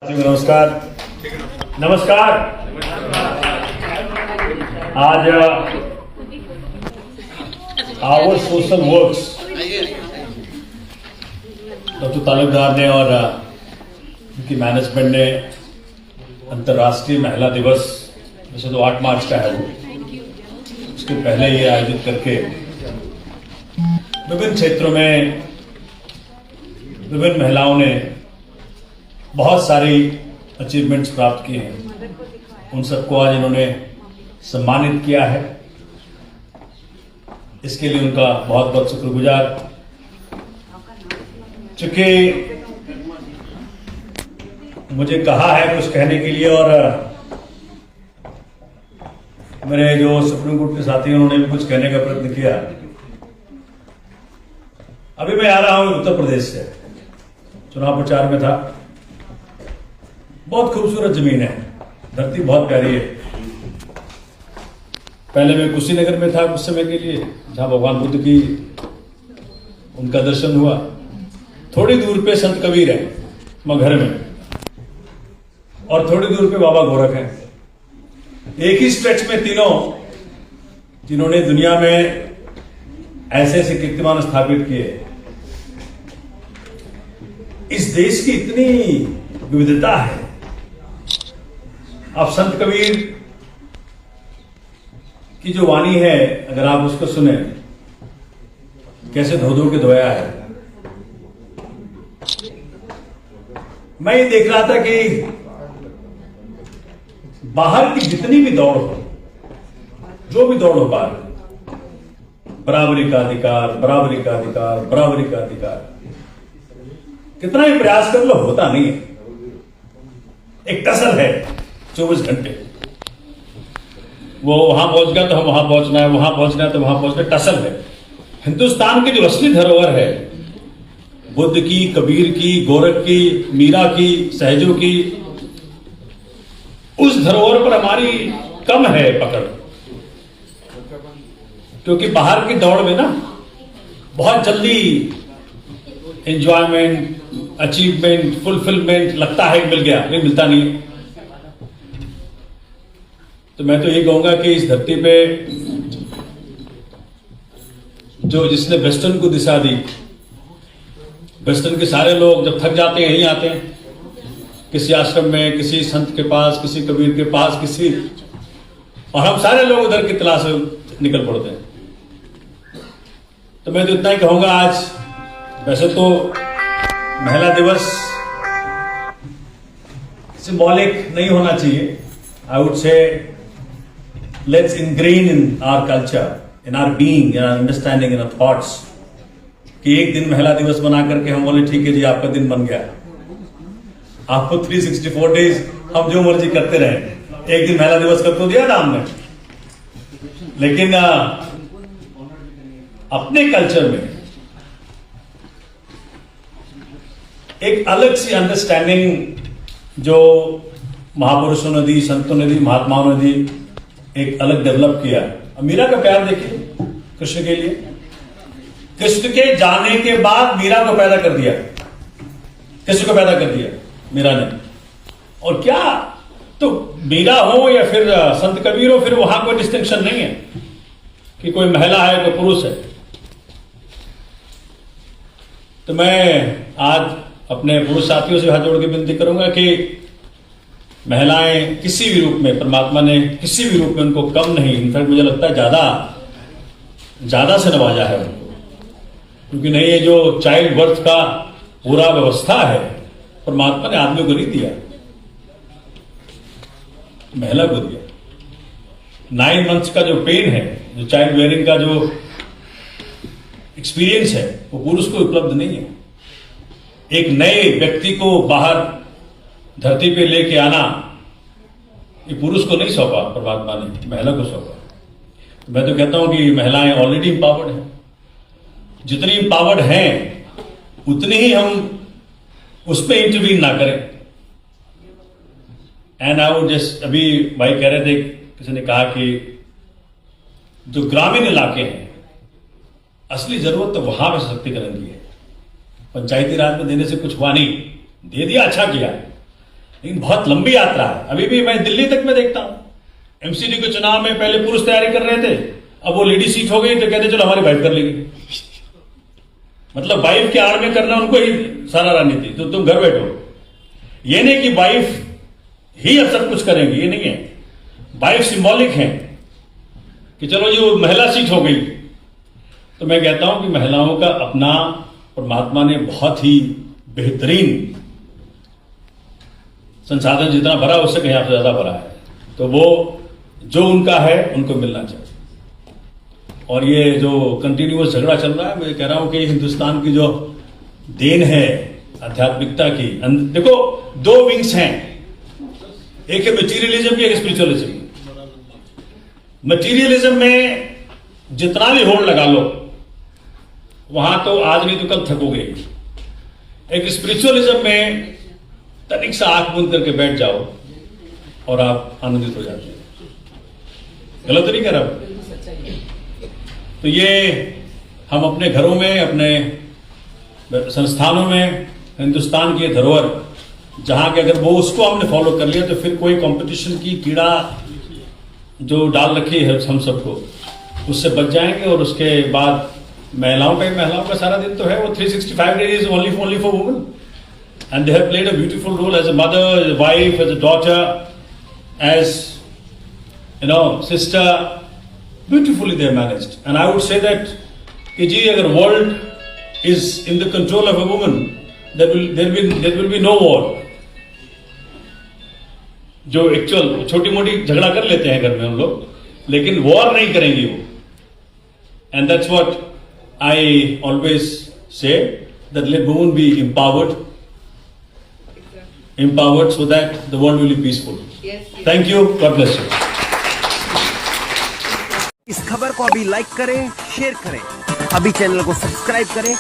नमस्कार। नमस्कार। आज our social works doctor Talukdar ने और उनकी मैनेजमेंट ने अंतर्राष्ट्रीय महिला दिवस वैसे तो 8 मार्च का है वो, उसके पहले ये आयोजित करके विभिन्न क्षेत्रों में विभिन्न महिलाओं ने बहुत सारी अचीवमेंट्स प्राप्त किए हैं। उन सबको आज इन्होंने सम्मानित किया है। इसके लिए उनका बहुत बहुत शुक्रगुजार। चूंकि मुझे कहा है कुछ कहने के लिए और मेरे जो सुप्रीम कोर्ट के साथी हैं उन्होंने भी कुछ कहने का प्रयत्न किया। अभी मैं आ रहा हूं उत्तर प्रदेश से, चुनाव प्रचार में था। बहुत खूबसूरत जमीन है, धरती बहुत प्यारी है। पहले मैं कुशीनगर में था कुछ समय के लिए, जहां भगवान बुद्ध की उनका दर्शन हुआ। थोड़ी दूर पे संत कबीर है मगहर में, और थोड़ी दूर पे बाबा गोरख है। एक ही स्ट्रेच में तीनों जिन्होंने दुनिया में ऐसे ऐसे कीर्तिमान स्थापित किए। इस देश की इतनी विविधता है। अब संत कबीर की जो वाणी है, अगर आप उसको सुने, कैसे धो धो के धोया है। मैं ये देख रहा था कि बाहर की जितनी भी दौड़ हो, जो भी दौड़ हो बाहर, बराबरी का अधिकार, बराबरी का अधिकार, बराबरी का अधिकार, कितना भी प्रयास कर लो होता नहीं है। एक टसल है 24 घंटे। वो वहां पहुंच गया तो हम वहां पहुंचना है, वहां पहुंचना है तो वहां पहुंचना है, टसल है। हिंदुस्तान की जो असली धरोहर है, बुद्ध की, कबीर की, गोरख की, मीरा की, सहजों की, उस धरोहर पर हमारी कम है पकड़। क्योंकि बाहर की दौड़ में ना बहुत जल्दी एंजॉयमेंट, अचीवमेंट, फुलफिलमेंट लगता है मिल गया, लेकिन मिलता नहीं है। तो मैं तो ये कहूंगा कि इस धरती पे जो जिसने वेस्टर्न को दिशा दी, वेस्टर्न के सारे लोग जब थक जाते हैं यहीं आते हैं, किसी आश्रम में, किसी संत के पास, किसी कबीर के पास, किसी, और हम सारे लोग उधर की तलाश में निकल पड़ते हैं। तो मैं तो इतना ही कहूंगा, आज वैसे तो महिला दिवस सिंबॉलिक नहीं होना चाहिए। I would say let's ingrain in our culture, in our being, in our understanding, in our thoughts, कि एक दिन महिला दिवस बना करके हम बोले ठीक है जी आपका दिन बन गया। आपको 364 डेज हम जो मर्जी करते रहे, एक दिन महिला दिवस कर तो दिया था हमने। लेकिन अपने कल्चर में एक अलग सी अंडरस्टैंडिंग जो महापुरुषों ने दी, संतों ने दी, महात्माओं ने दी, एक अलग डेवलप किया। मीरा का प्यार देखिए कृष्ण के लिए। कृष्ण के जाने के बाद मीरा को पैदा कर दिया, कृष्ण को पैदा कर दिया मीरा ने। और क्या, तो मीरा हो या फिर संत कबीर हो, फिर वहां कोई डिस्टिंक्शन नहीं है कि कोई महिला है कोई पुरुष है। तो मैं आज अपने पुरुष साथियों से हाथ जोड़ के विनती करूंगा कि महिलाएं किसी भी रूप में, परमात्मा ने किसी भी रूप में उनको कम नहीं, इनफैक्ट मुझे लगता है ज्यादा से नवाजा है उनको। क्योंकि नहीं, ये जो चाइल्ड बर्थ का पूरा व्यवस्था है परमात्मा ने आदमी को नहीं दिया, महिला को दिया। 9 मंथ्स का जो पेन है, जो चाइल्ड बेयरिंग का जो एक्सपीरियंस है, वो पुरुष को उपलब्ध नहीं है। एक नए व्यक्ति को बाहर धरती पे लेके आना, ये पुरुष को नहीं सौंपा परमात्मा ने, महिला को सौंपा। तो मैं तो कहता हूं कि महिलाएं ऑलरेडी इंपावर्ड हैं। जितनी इंपावर्ड हैं उतनी ही हम उस पर इंटरवीन ना करें। एंड आई वुड जस्ट, अभी भाई कह रहे थे, किसी ने कहा कि जो ग्रामीण इलाके हैं, असली जरूरत तो वहां पे सशक्तिकरण की है। पंचायती राज में देने से कुछ हुआ नहीं, दे दिया, अच्छा किया, लेकिन बहुत लंबी यात्रा है। अभी भी मैं दिल्ली तक में देखता हूं, एमसीडी के चुनाव में पहले पुरुष तैयारी कर रहे थे, अब वो लेडी सीट हो गई तो कहते चलो हमारी वाइफ कर लेगी। मतलब वाइफ के आड़ में करना उनको ही सारा राजनीति, तो तुम घर बैठो। ये नहीं कि वाइफ ही अब सब कुछ करेंगी, ये नहीं है। वाइफ सिंबॉलिक है कि चलो ये वो महिला सीट हो गई। तो मैं कहता हूं कि महिलाओं का अपना परमात्मा ने बहुत ही बेहतरीन संसाधन जितना भरा उससे कहीं आपसे ज्यादा भरा है, तो वो जो उनका है उनको मिलना चाहिए। और ये जो कंटिन्यूअस झगड़ा चल रहा है, मैं कह रहा हूं कि हिंदुस्तान की जो देन है आध्यात्मिकता की, देखो दो विंग्स हैं, एक है मटीरियलिज्म की, एक स्पिरिचुअलिज्म। मटीरियलिज्म में जितना भी होड़ लगा लो वहां तो आज नहीं तो कल थकोगे। एक स्पिरिचुअलिज्म में तनिक सा आंख बंद करके बैठ जाओ और आप आनंदित हो जाते हैं। गलत तो नहीं कह रहा हूं? तो ये हम अपने घरों में, अपने संस्थानों में हिंदुस्तान की धरोहर जहां के अगर वो उसको हमने फॉलो कर लिया तो फिर कोई कंपटीशन की कीड़ा जो डाल रखी है हम सबको, उससे बच जाएंगे। और उसके बाद महिलाओं का सारा दिन तो है वो 365 days only for women, and they have played a beautiful role as a mother, as a wife, as a daughter, as sister. Beautifully they managed, and I would say that कि जी अगर world is in the control of a woman, there will be no war. जो actual छोटी मोटी झगड़ा कर लेते हैं घर में हम लोग, लेकिन वॉर नहीं करेंगी वो। And that's what I always say, that let women be empowered so that the world will be peaceful. Yes. Thank you. God bless you. इस खबर को अभी लाइक करें, शेयर करें, अभी चैनल को सब्सक्राइब करें।